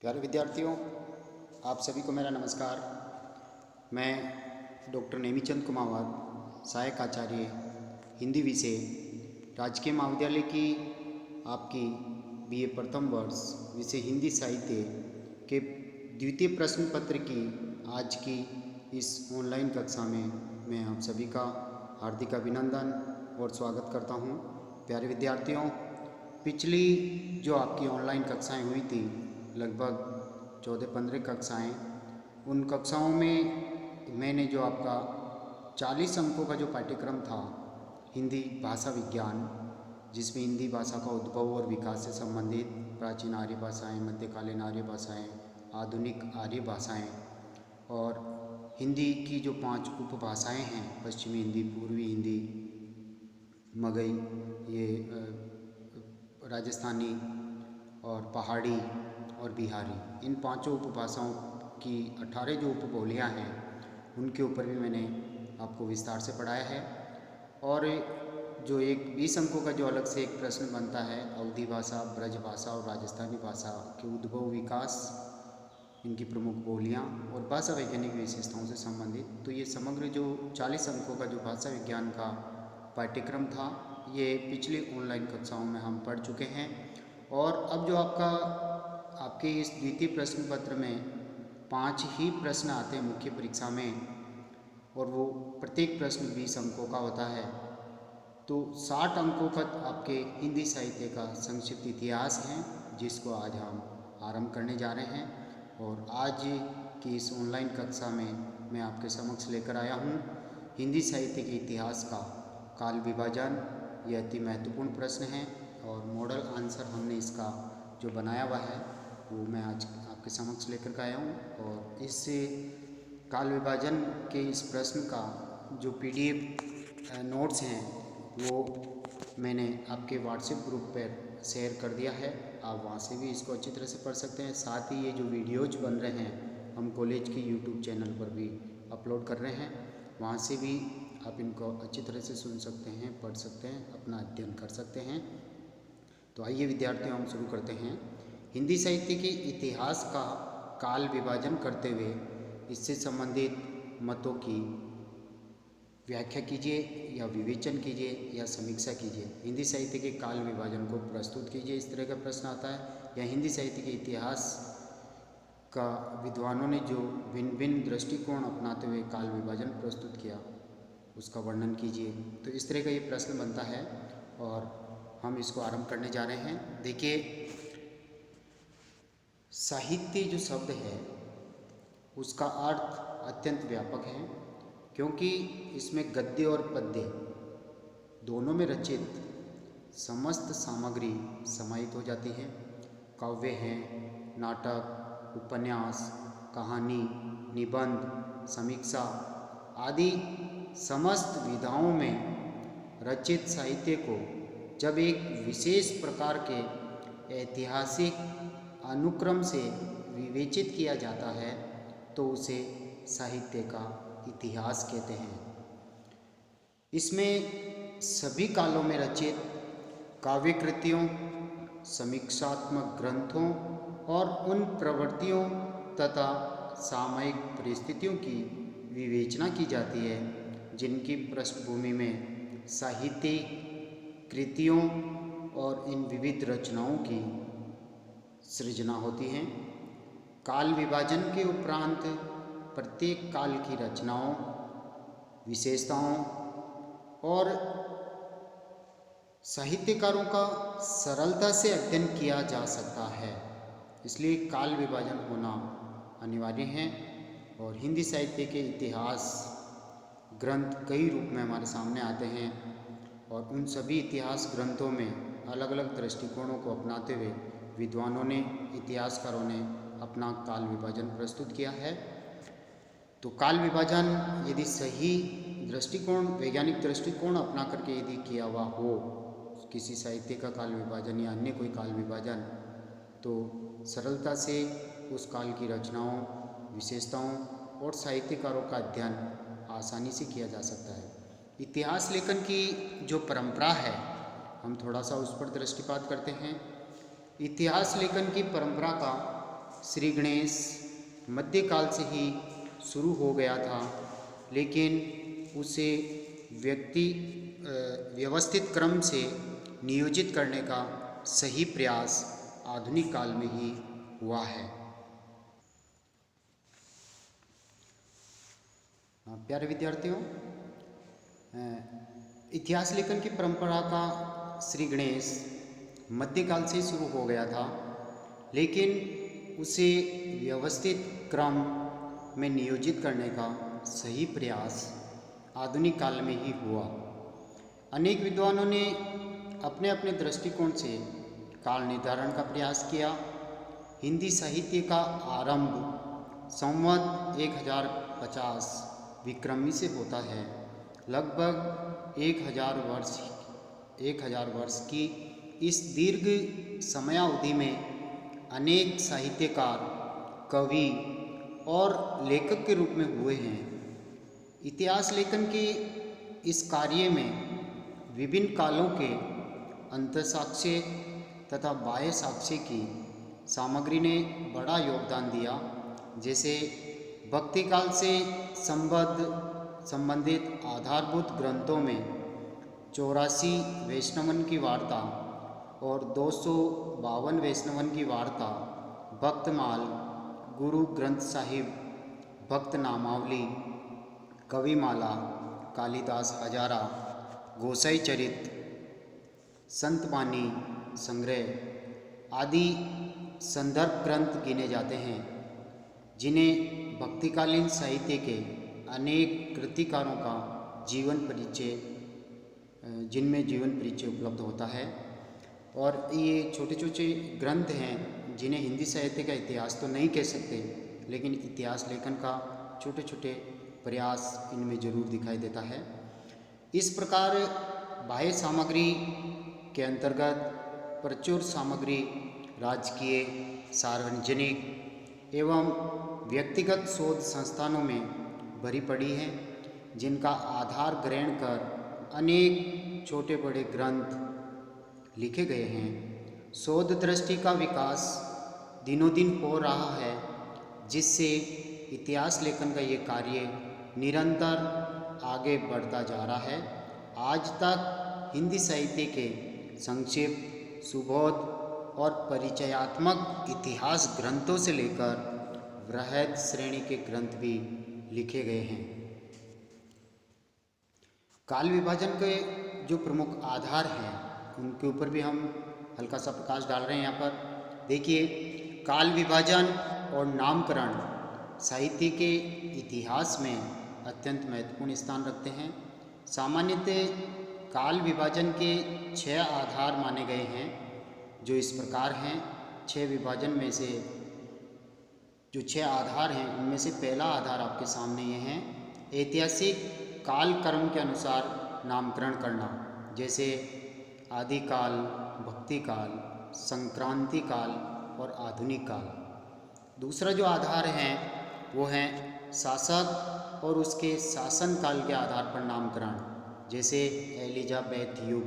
प्यारे विद्यार्थियों, आप सभी को मेरा नमस्कार। मैं डॉक्टर नेमीचंद कुमावत, सहायक आचार्य हिंदी विषय, राजकीय महाविद्यालय की आपकी बीए प्रथम वर्ष विषय हिंदी साहित्य के द्वितीय प्रश्न पत्र की आज की इस ऑनलाइन कक्षा में मैं आप सभी का हार्दिक अभिनंदन और स्वागत करता हूं। प्यारे विद्यार्थियों, पिछली जो आपकी ऑनलाइन कक्षाएं हुई थी, लगभग 14-15 कक्षाएँ, उन कक्षाओं में मैंने जो आपका 40 अंकों का जो पाठ्यक्रम था हिंदी भाषा विज्ञान, जिसमें हिंदी भाषा का उद्भव और विकास से संबंधित प्राचीन आर्य भाषाएँ, मध्यकालीन आर्य भाषाएँ, आधुनिक आर्य भाषाएँ और हिंदी की जो 5 उपभाषाएँ हैं, पश्चिमी हिंदी, पूर्वी हिंदी, मगही, ये राजस्थानी और पहाड़ी और बिहारी, इन पांचों उपभाषाओं की 18 जो उपबोलियाँ हैं उनके ऊपर भी मैंने आपको विस्तार से पढ़ाया है। और जो एक 20 अंकों का जो अलग से एक प्रश्न बनता है, अवधी भाषा, ब्रज भाषा और राजस्थानी भाषा के उद्भव, विकास, इनकी प्रमुख बोलियाँ और भाषा वैज्ञानिक विशेषताओं से संबंधित, तो ये समग्र जो 40 अंकों का जो भाषा विज्ञान का पाठ्यक्रम था, ये पिछली ऑनलाइन कक्षाओं में हम पढ़ चुके हैं। और अब जो आपके इस द्वितीय प्रश्न पत्र में 5 ही प्रश्न आते हैं मुख्य परीक्षा में, और वो प्रत्येक प्रश्न 20 अंकों का होता है। तो 60 अंकों का आपके हिंदी साहित्य का संक्षिप्त इतिहास है, जिसको आज हम आरंभ करने जा रहे हैं। और आज की इस ऑनलाइन कक्षा में मैं आपके समक्ष लेकर आया हूँ हिंदी साहित्य के इतिहास का काल विभाजन। ये अति महत्वपूर्ण प्रश्न है और मॉडल आंसर हमने इसका जो बनाया हुआ है वो मैं आज आपके समक्ष लेकर के आया हूँ। और इस काल विभाजन के इस प्रश्न का जो PDF नोट्स हैं वो मैंने आपके व्हाट्सएप ग्रुप पर शेयर कर दिया है, आप वहाँ से भी इसको अच्छी तरह से पढ़ सकते हैं। साथ ही ये जो वीडियोज बन रहे हैं हम कॉलेज की YouTube चैनल पर भी अपलोड कर रहे हैं, वहाँ से भी आप इनको अच्छी तरह से सुन सकते हैं, पढ़ सकते हैं, अपना अध्ययन कर सकते हैं। तो आइए विद्यार्थियों, हम शुरू करते हैं। हिंदी साहित्य के इतिहास का काल विभाजन करते हुए इससे संबंधित मतों की व्याख्या कीजिए या विवेचन कीजिए या समीक्षा कीजिए। हिंदी साहित्य के काल विभाजन को प्रस्तुत कीजिए, इस तरह का प्रश्न आता है। या हिंदी साहित्य के इतिहास का विद्वानों ने जो भिन्न भिन्न दृष्टिकोण अपनाते हुए काल विभाजन प्रस्तुत किया, उसका वर्णन कीजिए। तो इस तरह का ये प्रश्न बनता है और हम इसको आरंभ करने जा रहे हैं। देखिए, साहित्य जो शब्द है उसका अर्थ अत्यंत व्यापक है, क्योंकि इसमें गद्य और पद्य दोनों में रचित समस्त सामग्री समाहित हो जाती है। काव्य हैं, नाटक, उपन्यास, कहानी, निबंध, समीक्षा आदि समस्त विधाओं में रचित साहित्य को जब एक विशेष प्रकार के ऐतिहासिक अनुक्रम से विवेचित किया जाता है तो उसे साहित्य का इतिहास कहते हैं। इसमें सभी कालों में रचित काव्य कृतियों, समीक्षात्मक ग्रंथों और उन प्रवृत्तियों तथा सामयिक परिस्थितियों की विवेचना की जाती है जिनकी पृष्ठभूमि में साहित्यिक कृतियों और इन विविध रचनाओं की सृजना होती है। काल विभाजन के उपरांत प्रत्येक काल की रचनाओं, विशेषताओं और साहित्यकारों का सरलता से अध्ययन किया जा सकता है, इसलिए काल विभाजन होना अनिवार्य है। और हिंदी साहित्य के इतिहास ग्रंथ कई रूप में हमारे सामने आते हैं और उन सभी इतिहास ग्रंथों में अलग अलग दृष्टिकोणों को अपनाते हुए विद्वानों ने, इतिहासकारों ने अपना काल विभाजन प्रस्तुत किया है। तो काल विभाजन यदि सही दृष्टिकोण, वैज्ञानिक दृष्टिकोण अपना करके यदि किया हुआ हो, किसी साहित्य का काल विभाजन या अन्य कोई काल विभाजन, तो सरलता से उस काल की रचनाओं, विशेषताओं और साहित्यकारों का अध्ययन आसानी से किया जा सकता है। इतिहास लेखन की जो परंपरा है, हम थोड़ा सा उस पर दृष्टिपात करते हैं। इतिहास लेखन की परंपरा का श्री गणेश मध्यकाल से ही शुरू हो गया था, लेकिन उसे व्यवस्थित क्रम से नियोजित करने का सही प्रयास आधुनिक काल में ही हुआ है। प्यारे विद्यार्थियों, इतिहास लेखन की परंपरा का श्री गणेश मध्यकाल से शुरू हो गया था, लेकिन उसे व्यवस्थित क्रम में नियोजित करने का सही प्रयास आधुनिक काल में ही हुआ। अनेक विद्वानों ने अपने अपने दृष्टिकोण से काल निर्धारण का प्रयास किया। हिंदी साहित्य का आरंभ संवत 1050 विक्रमी से होता है। लगभग 1000 वर्ष की इस दीर्घ समयावधि में अनेक साहित्यकार, कवि और लेखक के रूप में हुए हैं। इतिहास लेखन के इस कार्य में विभिन्न कालों के अंतःसाक्ष्य तथा बाह्य साक्ष्य की सामग्री ने बड़ा योगदान दिया। जैसे भक्ति काल से संबंधित आधारभूत ग्रंथों में 84 वैष्णवन की वार्ता और 252 वैष्णवन की वार्ता, भक्तमाल, गुरु ग्रंथ साहिब, भक्त नामावली, कविमाला, कालिदास हजारा, गोसाई चरित, संतबानी संग्रह आदि संदर्भ ग्रंथ गिने जाते हैं, जिन्हें भक्तिकालीन साहित्य के अनेक कृतिकारों का जिनमें जीवन परिचय उपलब्ध होता है। और ये छोटे छोटे ग्रंथ हैं जिन्हें हिंदी साहित्य का इतिहास तो नहीं कह सकते, लेकिन इतिहास लेखन का छोटे छोटे प्रयास इनमें जरूर दिखाई देता है। इस प्रकार बाह्य सामग्री के अंतर्गत प्रचुर सामग्री राजकीय, सार्वजनिक एवं व्यक्तिगत शोध संस्थानों में भरी पड़ी है, जिनका आधार ग्रहण कर अनेक छोटे बड़े ग्रंथ लिखे गए हैं। शोध दृष्टि का विकास दिनों दिन हो रहा है, जिससे इतिहास लेखन का ये कार्य निरंतर आगे बढ़ता जा रहा है। आज तक हिंदी साहित्य के संक्षिप्त, सुबोध और परिचयात्मक इतिहास ग्रंथों से लेकर बृहद श्रेणी के ग्रंथ भी लिखे गए हैं। काल विभाजन के जो प्रमुख आधार हैं उनके ऊपर भी हम हल्का सा प्रकाश डाल रहे हैं। यहाँ पर देखिए, काल विभाजन और नामकरण साहित्य के इतिहास में अत्यंत महत्वपूर्ण स्थान रखते हैं। सामान्यतः काल विभाजन के 6 आधार माने गए हैं, जो इस प्रकार हैं। 6 विभाजन में से जो 6 आधार हैं उनमें से पहला आधार आपके सामने ये हैं। ऐतिहासिक काल क्रम के अनुसार नामकरण करना, जैसे आदिकाल, भक्ति काल, संक्रांति काल और आधुनिक काल। दूसरा जो आधार है वो है शासक और उसके शासन काल के आधार पर नामकरण, जैसे एलिजाबेथ युग,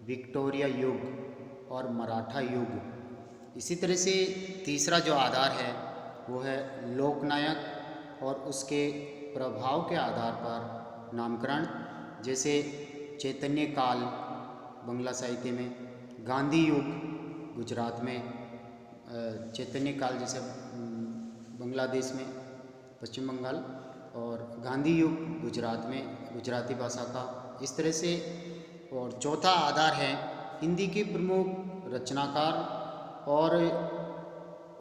विक्टोरिया युग और मराठा युग। इसी तरह से तीसरा जो आधार है वो है लोकनायक और उसके प्रभाव के आधार पर नामकरण, जैसे चैतन्य काल बंगला साहित्य में, गांधी युग गुजरात में, चैतन्य काल जैसे बांग्लादेश में, पश्चिम बंगाल, और गांधी युग गुजरात में, गुजराती भाषा का, इस तरह से। और चौथा आधार है हिंदी के प्रमुख रचनाकार और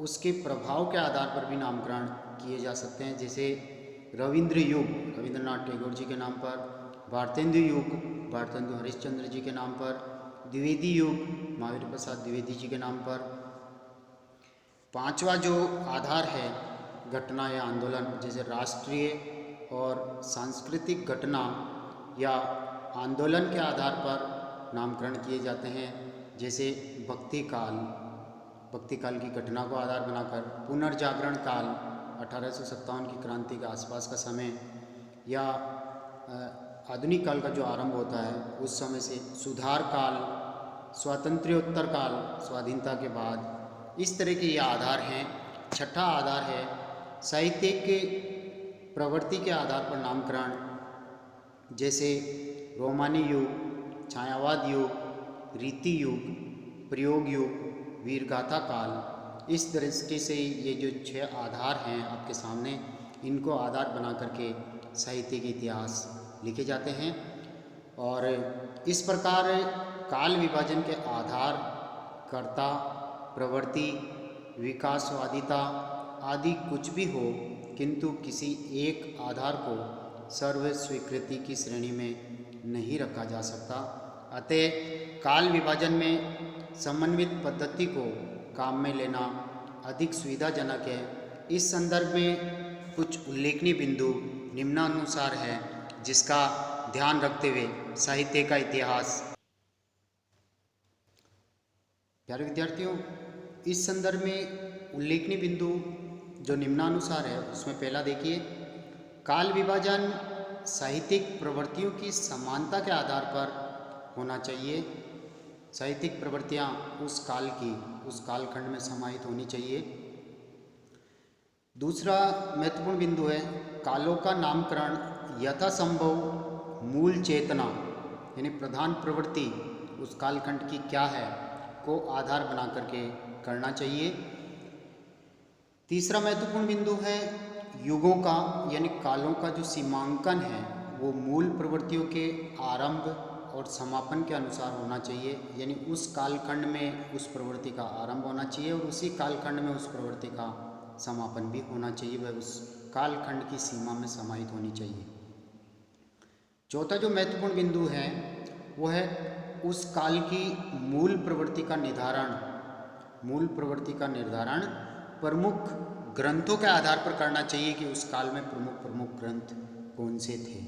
उसके प्रभाव के आधार पर भी नामकरण किए जा सकते हैं, जैसे रविंद्र युग रविंद्रनाथ टैगोर जी के नाम पर, भारतेंदु युग भारतेंदु हरिश्चंद्र जी के नाम पर, द्विवेदी युग महावीर प्रसाद द्विवेदी जी के नाम पर। पांचवा जो आधार है घटना या आंदोलन, जैसे राष्ट्रीय और सांस्कृतिक घटना या आंदोलन के आधार पर नामकरण किए जाते हैं, जैसे भक्ति काल की घटना को आधार बनाकर, पुनर्जागरण काल 1857 की क्रांति के आसपास का समय, या आधुनिक काल का जो आरंभ होता है उस समय से, सुधार काल, स्वातंत्र्योत्तर काल स्वाधीनता के बाद। इस तरह के ये आधार हैं छठा आधार है साहित्यिक प्रवृत्ति के आधार पर नामकरण, जैसे रोमानी युग, छायावाद युग, रीति युग, प्रयोग युग, वीरगाथा काल। इस दृष्टि से ये जो 6 आधार हैं आपके सामने, इनको आधार बना करके साहित्य के इतिहास लिखे जाते हैं। और इस प्रकार काल विभाजन के आधार, कर्ता, प्रवृत्ति, विकासवादिता आदि कुछ भी हो, किंतु किसी एक आधार को सर्व स्वीकृति की श्रेणी में नहीं रखा जा सकता। अतः काल विभाजन में समन्वित पद्धति को काम में लेना अधिक सुविधाजनक है। इस संदर्भ में कुछ उल्लेखनीय बिंदु निम्नानुसार है, जिसका ध्यान रखते हुए साहित्य का इतिहास। प्यारे विद्यार्थियों, इस संदर्भ में उल्लेखनीय बिंदु जो निम्नानुसार है, उसमें पहला देखिए, काल विभाजन साहित्यिक प्रवृत्तियों की समानता के आधार पर होना चाहिए। साहित्यिक प्रवृत्तियाँ उस काल की, उस कालखंड में समाहित होनी चाहिए। दूसरा महत्वपूर्ण बिंदु है, कालों का नामकरण यथासंभव मूल चेतना यानी प्रधान प्रवृत्ति उस कालखंड की क्या है को आधार बना करके करना चाहिए। तीसरा महत्वपूर्ण बिंदु है युगों का यानी कालों का जो सीमांकन है वो मूल प्रवृत्तियों के आरंभ और समापन के अनुसार होना चाहिए, यानी उस कालखंड में उस प्रवृत्ति का आरंभ होना चाहिए और उसी कालखंड में उस प्रवृत्ति का समापन भी होना चाहिए, वह उस कालखंड की सीमा में समाहित होनी चाहिए। चौथा जो महत्वपूर्ण बिंदु है वो है उस काल की मूल प्रवृत्ति का निर्धारण। मूल प्रवृत्ति का निर्धारण प्रमुख ग्रंथों के आधार पर करना चाहिए कि उस काल में प्रमुख ग्रंथ कौन से थे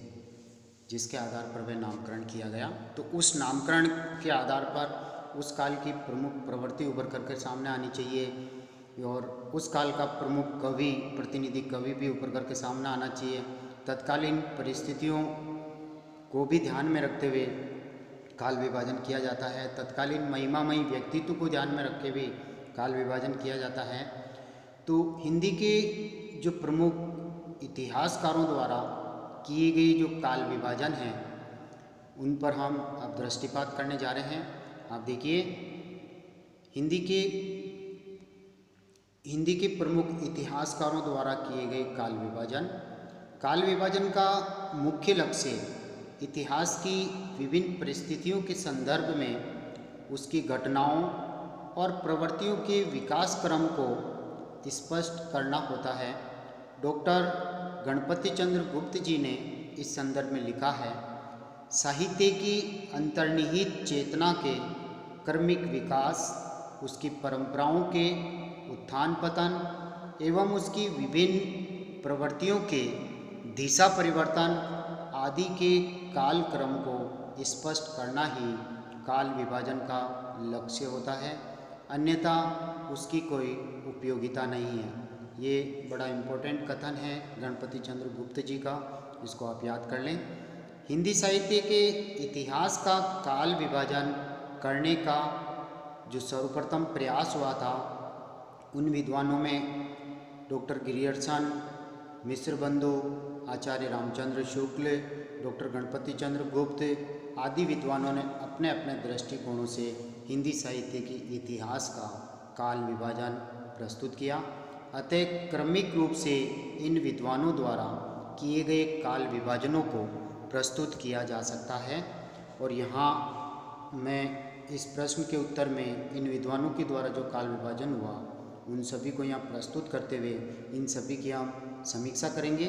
जिसके आधार पर वह नामकरण किया गया। तो उस नामकरण के आधार पर उस काल की प्रमुख प्रवृत्ति उभर करके सामने आनी चाहिए और उस काल का प्रमुख कवि, प्रतिनिधि कवि भी उभर करके सामने आना चाहिए। तत्कालीन परिस्थितियों को भी ध्यान में रखते हुए काल विभाजन किया जाता है। तत्कालीन महिमामयी व्यक्तित्व को ध्यान में रख के भी काल विभाजन किया जाता है। तो हिंदी के जो प्रमुख इतिहासकारों द्वारा किए गए जो काल विभाजन हैं उन पर हम अब दृष्टिपात करने जा रहे हैं। आप देखिए, हिंदी के प्रमुख इतिहासकारों द्वारा किए गए काल विभाजन का मुख्य लक्ष्य इतिहास की विभिन्न परिस्थितियों के संदर्भ में उसकी घटनाओं और प्रवृत्तियों के विकास क्रम को स्पष्ट करना होता है। डॉक्टर गणपति चंद्र गुप्त जी ने इस संदर्भ में लिखा है, साहित्य की अंतर्निहित चेतना के क्रमिक विकास, उसकी परंपराओं के उत्थान पतन एवं उसकी विभिन्न प्रवृत्तियों के दिशा परिवर्तन आदि के काल क्रम को स्पष्ट करना ही काल विभाजन का लक्ष्य होता है, अन्यथा उसकी कोई उपयोगिता नहीं है। ये बड़ा इम्पोर्टेंट कथन है गणपति चंद्र गुप्त जी का, इसको आप याद कर लें। हिंदी साहित्य के इतिहास का काल विभाजन करने का जो सर्वप्रथम प्रयास हुआ था, उन विद्वानों में डॉक्टर गिरियर्सन, मिश्र बंधु, आचार्य रामचंद्र शुक्ल, डॉक्टर गणपति चंद्र गुप्त आदि विद्वानों ने अपने अपने दृष्टिकोणों से हिंदी साहित्य के इतिहास का काल विभाजन प्रस्तुत किया। अतः क्रमिक रूप से इन विद्वानों द्वारा किए गए काल विभाजनों को प्रस्तुत किया जा सकता है। और यहाँ मैं इस प्रश्न के उत्तर में इन विद्वानों के द्वारा जो काल विभाजन हुआ उन सभी को यहाँ प्रस्तुत करते हुए इन सभी की हम समीक्षा करेंगे।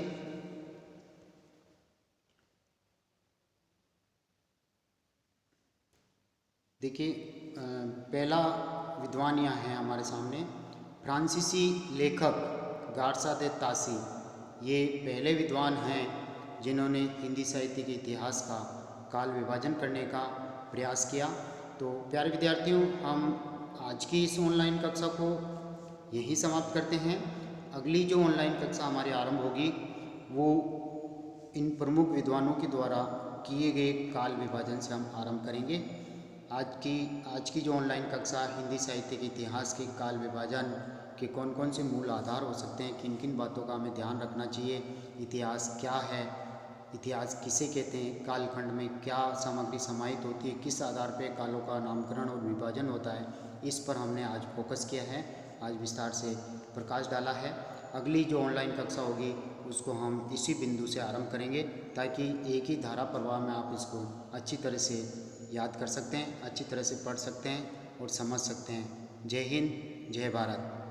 देखिए, पहला विद्वान यहाँ है हमारे सामने, फ्रांसीसी लेखक गार्सा दे तासी। ये पहले विद्वान हैं जिन्होंने हिंदी साहित्य के इतिहास का काल विभाजन करने का प्रयास किया। तो प्यारे विद्यार्थियों, हम आज की इस ऑनलाइन कक्षा को यहीं समाप्त करते हैं। अगली जो ऑनलाइन कक्षा हमारी आरंभ होगी वो इन प्रमुख विद्वानों के द्वारा किए गए काल विभाजन से हम आरंभ करेंगे। आज की जो ऑनलाइन कक्षा हिंदी साहित्य के इतिहास के काल विभाजन के कौन कौन से मूल आधार हो सकते हैं, किन किन बातों का हमें ध्यान रखना चाहिए, इतिहास क्या है, इतिहास किसे कहते हैं, कालखंड में क्या सामग्री समाहित होती है, किस आधार पर कालों का नामकरण और विभाजन होता है, इस पर हमने आज फोकस किया है, आज विस्तार से प्रकाश डाला है। अगली जो ऑनलाइन कक्षा होगी उसको हम इसी बिंदु से आरंभ करेंगे ताकि एक ही धारा प्रवाह में आप इसको अच्छी तरह से याद कर सकते हैं, अच्छी तरह से पढ़ सकते हैं और समझ सकते हैं। जय हिंद, जय भारत।